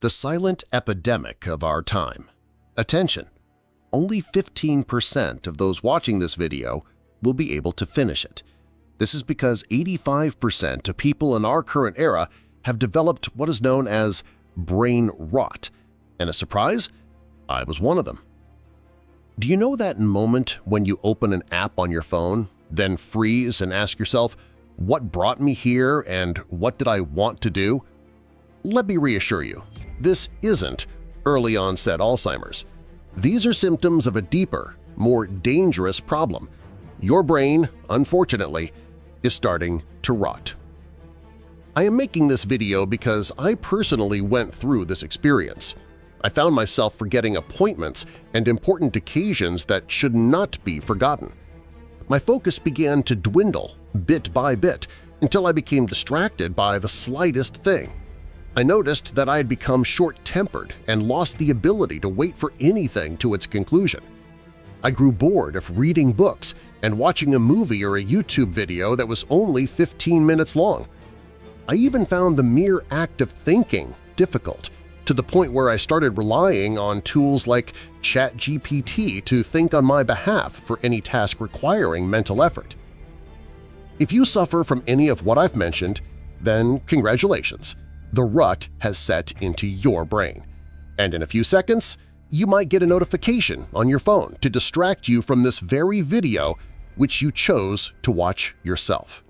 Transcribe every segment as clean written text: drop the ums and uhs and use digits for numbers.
The silent epidemic of our time. Attention! Only 15% of those watching this video will be able to finish it. This is because 85% of people in our current era have developed what is known as brain rot. And a surprise? I was one of them. Do you know that moment when you open an app on your phone, then freeze and ask yourself, what brought me here and what did I want to do? Let me reassure you, this isn't early-onset Alzheimer's. These are symptoms of a deeper, more dangerous problem. Your brain, unfortunately, is starting to rot. I am making this video because I personally went through this experience. I found myself forgetting appointments and important occasions that should not be forgotten. My focus began to dwindle bit by bit until I became distracted by the slightest thing. I noticed that I had become short-tempered and lost the ability to wait for anything to its conclusion. I grew bored of reading books and watching a movie or a YouTube video that was only 15 minutes long. I even found the mere act of thinking difficult, to the point where I started relying on tools like ChatGPT to think on my behalf for any task requiring mental effort. If you suffer from any of what I've mentioned, then congratulations! The rut has set into your brain. And in a few seconds, you might get a notification on your phone to distract you from this very video which you chose to watch yourself.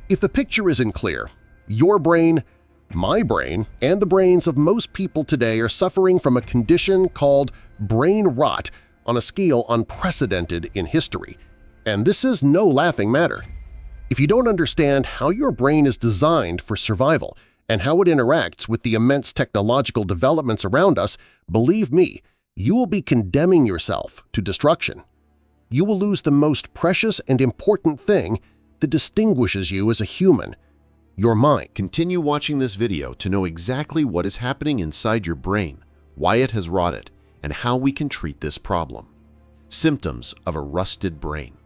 If the picture isn't clear, your brain, my brain, and the brains of most people today are suffering from a condition called brain rot on a scale unprecedented in history. And this is no laughing matter. If you don't understand how your brain is designed for survival and how it interacts with the immense technological developments around us, believe me, you will be condemning yourself to destruction. You will lose the most precious and important thing that distinguishes you as a human – your mind. Continue watching this video to know exactly what is happening inside your brain, why it has rotted, and how we can treat this problem. Symptoms of a rusted brain.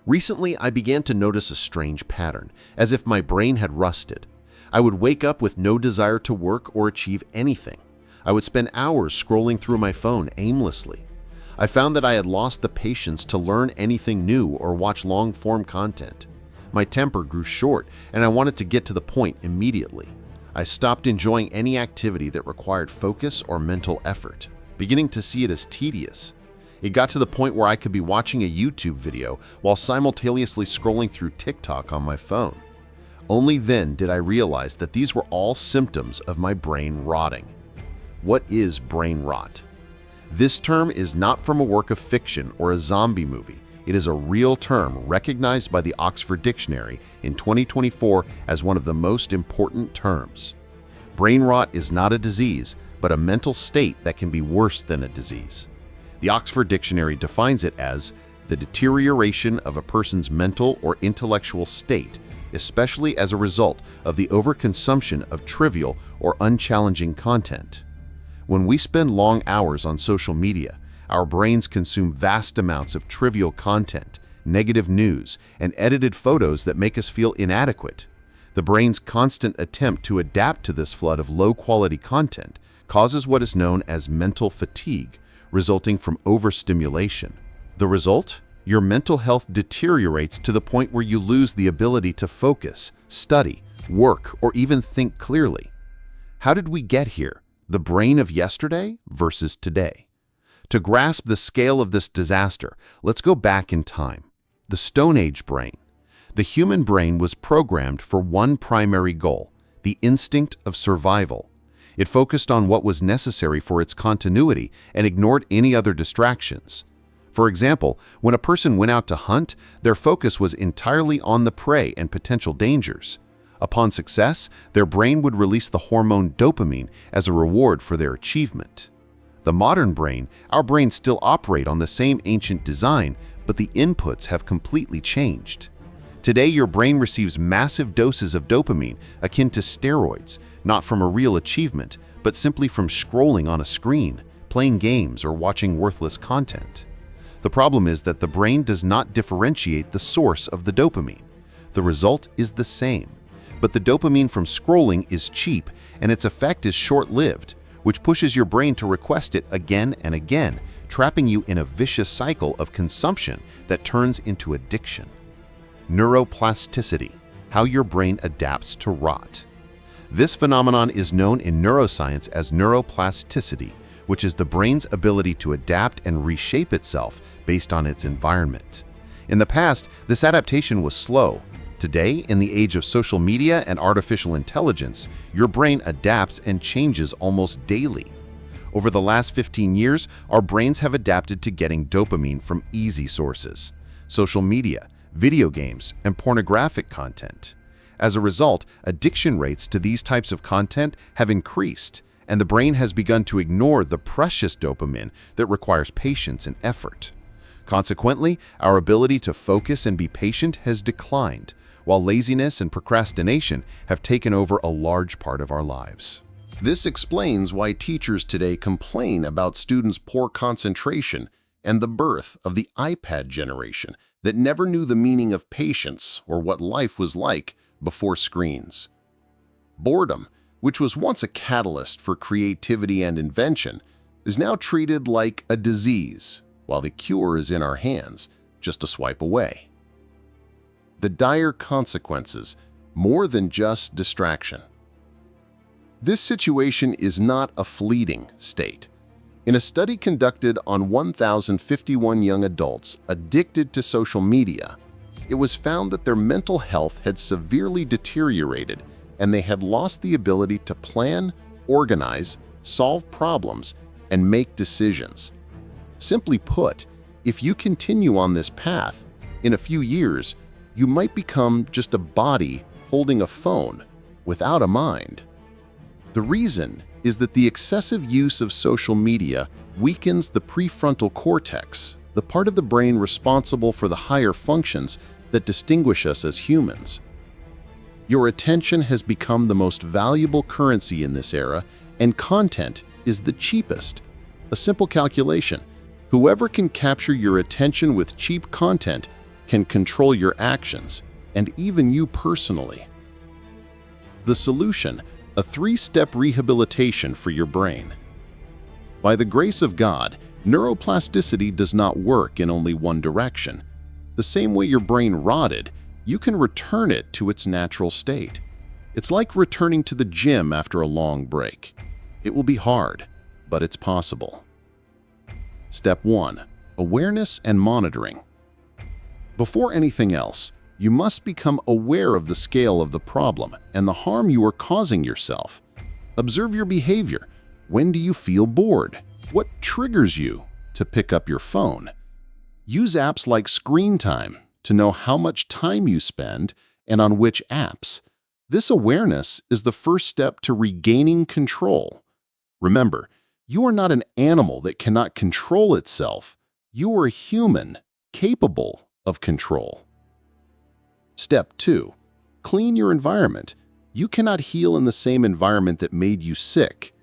Recently, I began to notice a strange pattern, as if my brain had rusted. I would wake up with no desire to work or achieve anything. I would spend hours scrolling through my phone aimlessly. I found that I had lost the patience to learn anything new or watch long-form content. My temper grew short, and I wanted to get to the point immediately. I stopped enjoying any activity that required focus or mental effort, beginning to see it as tedious. It got to the point where I could be watching a YouTube video while simultaneously scrolling through TikTok on my phone. Only then did I realize that these were all symptoms of my brain rotting. What is brain rot? This term is not from a work of fiction or a zombie movie. It is a real term recognized by the Oxford Dictionary in 2024 as one of the most important terms. Brain rot is not a disease, but a mental state that can be worse than a disease. The Oxford Dictionary defines it as the deterioration of a person's mental or intellectual state, especially as a result of the overconsumption of trivial or unchallenging content. When we spend long hours on social media, our brains consume vast amounts of trivial content, negative news, and edited photos that make us feel inadequate. The brain's constant attempt to adapt to this flood of low-quality content causes what is known as mental fatigue, resulting from overstimulation. The result? Your mental health deteriorates to the point where you lose the ability to focus, study, work, or even think clearly. How did we get here? The brain of yesterday versus today. To grasp the scale of this disaster, let's go back in time. The Stone Age brain. The human brain was programmed for one primary goal, the instinct of survival. It focused on what was necessary for its continuity and ignored any other distractions. For example, when a person went out to hunt, their focus was entirely on the prey and potential dangers. Upon success, their brain would release the hormone dopamine as a reward for their achievement. The modern brain, our brains still operate on the same ancient design, but the inputs have completely changed. Today, your brain receives massive doses of dopamine akin to steroids, not from a real achievement, but simply from scrolling on a screen, playing games, or watching worthless content. The problem is that the brain does not differentiate the source of the dopamine. The result is the same. But the dopamine from scrolling is cheap and its effect is short-lived, which pushes your brain to request it again and again, trapping you in a vicious cycle of consumption that turns into addiction. Neuroplasticity, how your brain adapts to rot. This phenomenon is known in neuroscience as neuroplasticity, which is the brain's ability to adapt and reshape itself based on its environment. In the past, this adaptation was slow. Today, in the age of social media and artificial intelligence, your brain adapts and changes almost daily. Over the last 15 years, our brains have adapted to getting dopamine from easy sources: social media, video games, and pornographic content. As a result, addiction rates to these types of content have increased, and the brain has begun to ignore the precious dopamine that requires patience and effort. Consequently, our ability to focus and be patient has declined, while laziness and procrastination have taken over a large part of our lives. This explains why teachers today complain about students' poor concentration and the birth of the iPad generation that never knew the meaning of patience or what life was like before screens. Boredom, which was once a catalyst for creativity and invention, is now treated like a disease, while the cure is in our hands, just a swipe away. The dire consequences, more than just distraction. This situation is not a fleeting state. In a study conducted on 1,051 young adults addicted to social media, it was found that their mental health had severely deteriorated and they had lost the ability to plan, organize, solve problems, and make decisions. Simply put, if you continue on this path, in a few years, you might become just a body holding a phone without a mind. The reason is that the excessive use of social media weakens the prefrontal cortex, the part of the brain responsible for the higher functions that distinguish us as humans. Your attention has become the most valuable currency in this era, and content is the cheapest. A simple calculation: whoever can capture your attention with cheap content can control your actions, and even you personally. The solution: a 3-step rehabilitation for your brain. By the grace of God, neuroplasticity does not work in only one direction. The same way your brain rotted, you can return it to its natural state. It's like returning to the gym after a long break. It will be hard, but it's possible. Step 1. Awareness and monitoring. Before anything else, you must become aware of the scale of the problem and the harm you are causing yourself. Observe your behavior. When do you feel bored? What triggers you to pick up your phone? Use apps like Screen Time to know how much time you spend and on which apps. This awareness is the first step to regaining control. Remember, you are not an animal that cannot control itself. You are a human capable of control. Step 2. Clean your environment. You cannot heal in the same environment that made you sick.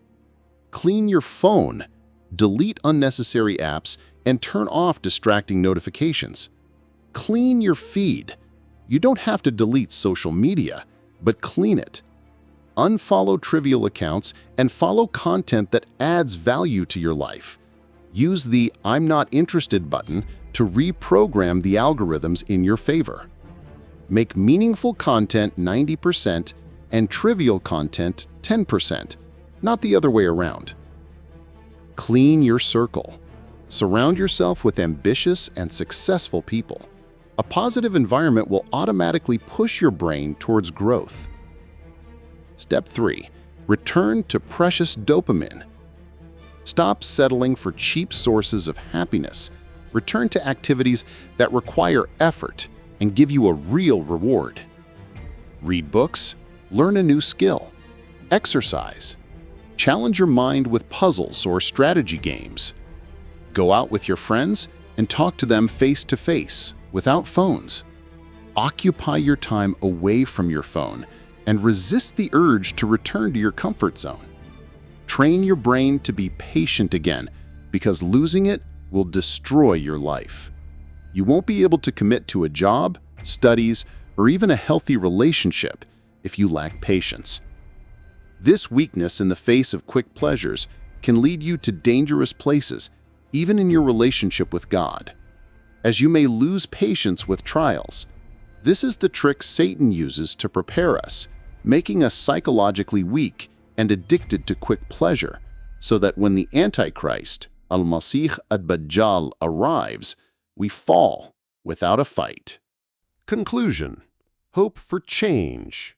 Clean your phone. Delete unnecessary apps and turn off distracting notifications. Clean your feed. You don't have to delete social media, but clean it. Unfollow trivial accounts and follow content that adds value to your life. Use the "I'm not interested" button to reprogram the algorithms in your favor. Make meaningful content 90% and trivial content 10%, not the other way around. Clean your circle. Surround yourself with ambitious and successful people. A positive environment will automatically push your brain towards growth. Step 3. Return to precious dopamine. Stop settling for cheap sources of happiness. Return to activities that require effort and give you a real reward. Read books, learn a new skill, exercise, challenge your mind with puzzles or strategy games. Go out with your friends and talk to them face to face, without phones. Occupy your time away from your phone and resist the urge to return to your comfort zone. Train your brain to be patient again, because losing it will destroy your life. You won't be able to commit to a job, studies, or even a healthy relationship if you lack patience. This weakness in the face of quick pleasures can lead you to dangerous places, even in your relationship with God, as you may lose patience with trials. This is the trick Satan uses to prepare us, making us psychologically weak and addicted to quick pleasure, so that when the Antichrist, Al-Masih ad-Dajjal, arrives, we fall without a fight. Conclusion. Hope for change.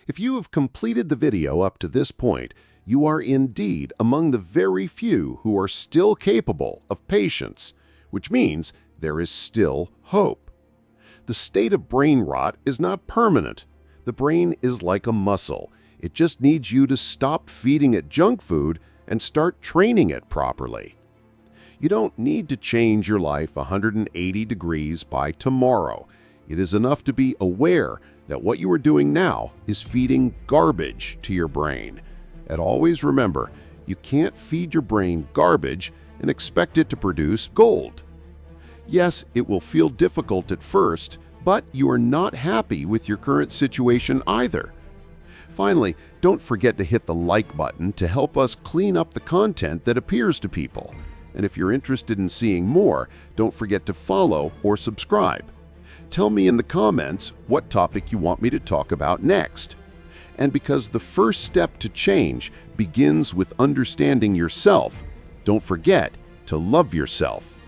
If you have completed the video up to this point, you are indeed among the very few who are still capable of patience, which means there is still hope. The state of brain rot is not permanent. The brain is like a muscle. It just needs you to stop feeding it junk food and start training it properly. You don't need to change your life 180 degrees by tomorrow. It is enough to be aware that what you are doing now is feeding garbage to your brain. And always remember, you can't feed your brain garbage and expect it to produce gold. Yes, it will feel difficult at first, but you are not happy with your current situation either. Finally, don't forget to hit the like button to help us clean up the content that appears to people. And if you're interested in seeing more, don't forget to follow or subscribe. Tell me in the comments what topic you want me to talk about next. And because the first step to change begins with understanding yourself, don't forget to love yourself.